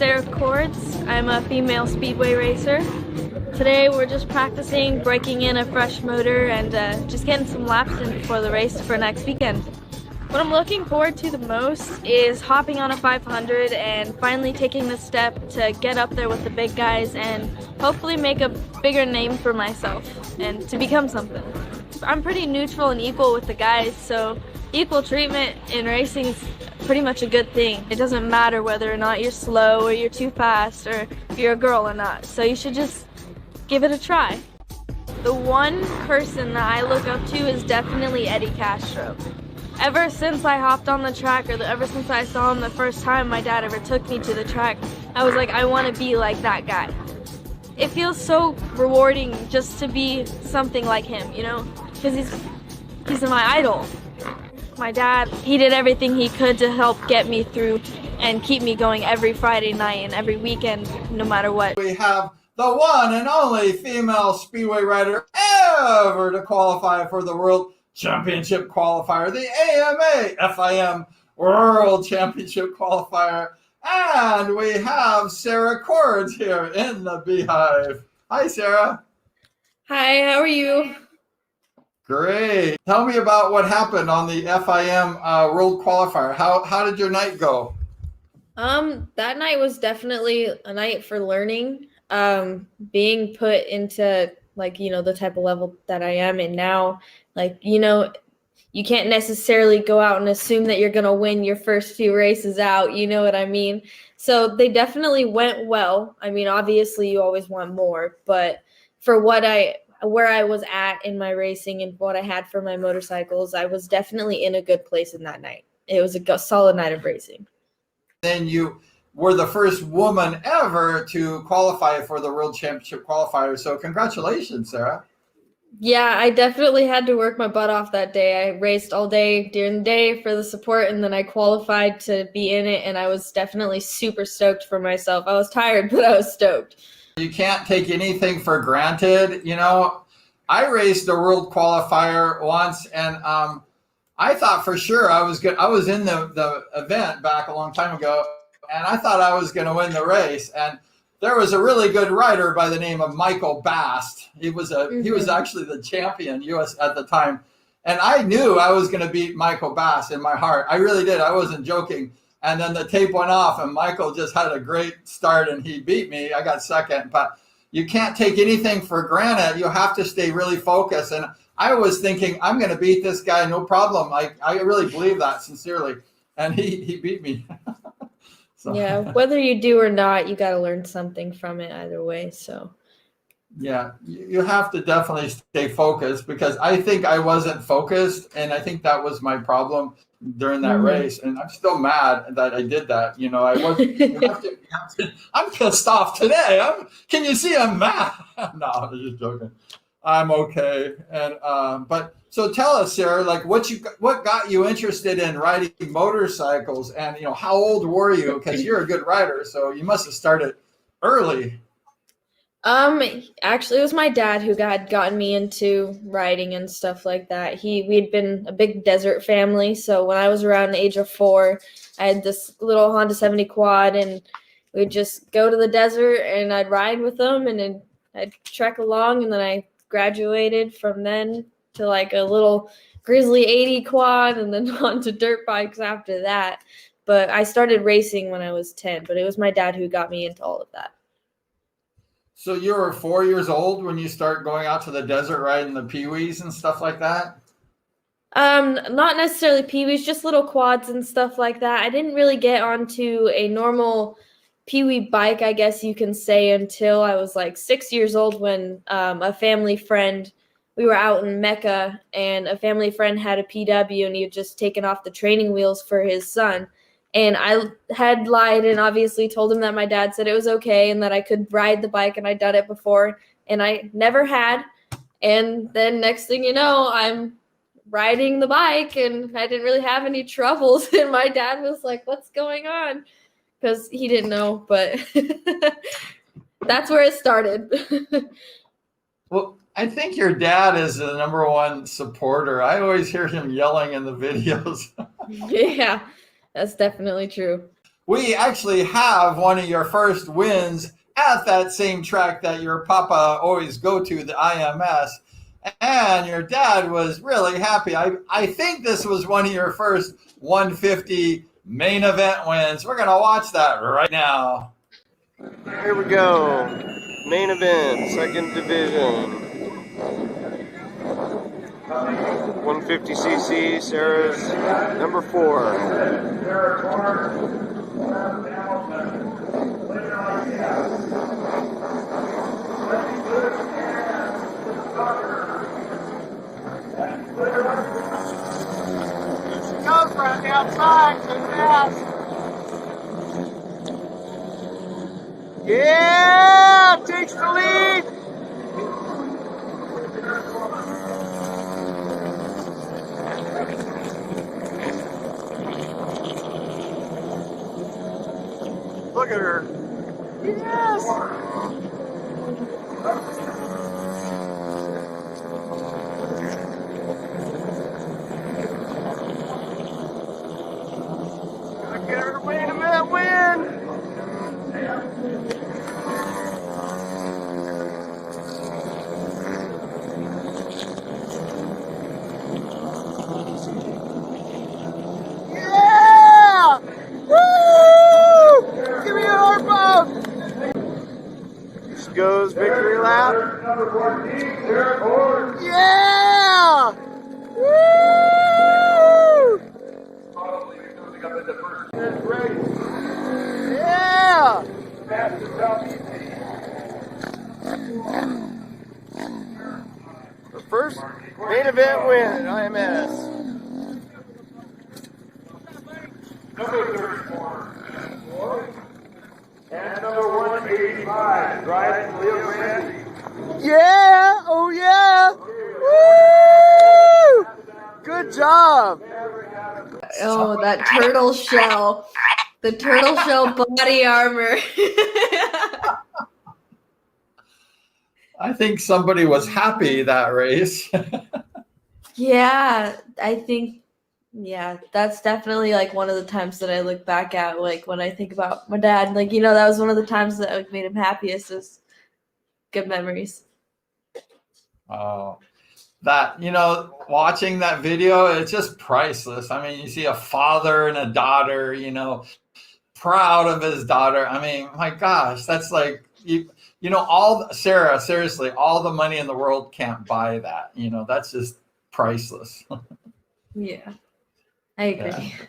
Sara. I'm a female Speedway racer. Today we're just practicing breaking in a fresh motor and just getting some laps in before the race for next weekend. What I'm looking forward to the most is hopping on a 500 and finally taking the step to get up there with the big guys and hopefully make a bigger name for myself and to become something. I'm pretty neutral and equal with the guys, so equal treatment in racing is pretty much a good thing. It doesn't matter whether or not you're slow or you're too fast or if you're a girl or not, so you should just give it a try. The one person that I look up to is definitely Eddie Castro. Ever since I hopped on the track, or ever since I saw him the first time my dad ever took me to the track, I was like, I want to be like that guy. It feels so rewarding just to be something like him, you know, because he's my idol. My dad, he did everything he could to help get me through and keep me going every Friday night and every weekend, no matter what. We have the one and only female Speedway rider ever to qualify for the World Championship qualifier, the AMA FIM World Championship qualifier. And we have Sara here in the Beehive. Hi, Sara. Hi, how are you? Great. Tell me about what happened on the FIM World Qualifier. How did your night go? That night was definitely a night for learning. Being put into the type of level that I am in now, you can't necessarily go out and assume that you're going to win your first few races out. You know what I mean? So they definitely went well. I mean, obviously you always want more, but for where I was at in my racing and what I had for my motorcycles, I was definitely in a good place in that night. It was a solid night of racing. Then you were the first woman ever to qualify for the World Championship qualifier. So congratulations, Sara. Yeah, I definitely had to work my butt off that day. I raced all day during the day for the support, and then I qualified to be in it, and I was definitely super stoked for myself. I was tired, but I was stoked. You can't take anything for granted. You know, I raced a world qualifier once, and I thought for sure I was good. I was in the event back a long time ago, and I thought I was going to win the race. And there was a really good rider by the name of Michael Bast. He was actually the champion US at the time. And I knew I was going to beat Michael Bast in my heart. I really did. I wasn't joking. And then the tape went off and Michael just had a great start and he beat me. I got second, but you can't take anything for granted. You have to stay really focused. And I was thinking, I'm going to beat this guy, no problem. I really believe that sincerely. And he beat me. So. Yeah, whether you do or not, you got to learn something from it either way. So, yeah, you have to definitely stay focused because I think I wasn't focused, and I think that was my problem during that race. And I'm still mad that I did that. You know, I wasn't. I'm pissed off today. Can you see I'm mad? No, I'm just joking. I'm okay. And but. So tell us, Sara, like what got you interested in riding motorcycles, and how old were you? Because you're a good rider, so you must have started early. Actually, it was my dad who had gotten me into riding and stuff like that. We'd been a big desert family, so when I was around the age of 4, I had this little Honda 70 quad, and we'd just go to the desert, and I'd ride with them, and then I'd trek along, and then I graduated from then to like a little Grizzly 80 quad and then on to dirt bikes after that. But I started racing when I was 10, but it was my dad who got me into all of that. So you were 4 years old when you start going out to the desert riding the peewees and stuff like that? Not necessarily peewees, just little quads and stuff like that. I didn't really get onto a normal peewee bike, I guess you can say, until I was like 6 years old when a family friend, we were out in Mecca, and a family friend had a PW, and he had just taken off the training wheels for his son. And I had lied and obviously told him that my dad said it was okay and that I could ride the bike, and I'd done it before, and I never had. And then next thing you know, I'm riding the bike, and I didn't really have any troubles. And my dad was like, "What's going on?" Because he didn't know, but that's where it started. Well, I think your dad is the number one supporter. I always hear him yelling in the videos. Yeah, that's definitely true. we actually have one of your first wins at that same track that your papa always go to, the IMS. And your dad was really happy. I think this was one of your first 150 main event wins. We're going to watch that right now. Here we go. Main event, second division. 150cc, Sarah's number 4. Comes right outside, so fast. Yeah! Takes the lead! Look at her. Yes! Gonna get her main event win. Yeah! Woo! Give me a heart pump! This goes victory lap. Yeah! Woo! Yeah! The first main event win at IMS. Number 34. And number 185. Driving Leo Randy. Yeah! Oh yeah! Woo! Good job! Oh, that turtle shell. The turtle shell body armor. I think somebody was happy that race. Yeah, I think, yeah, that's definitely like one of the times that I look back at, like when I think about my dad, like, that was one of the times that like, made him happiest, is good memories. Oh, that, watching that video, it's just priceless. I mean, you see a father and a daughter, proud of his daughter. I mean, my gosh, that's like, Sarah, seriously, all the money in the world can't buy that. That's just priceless. Yeah, I agree. Yeah.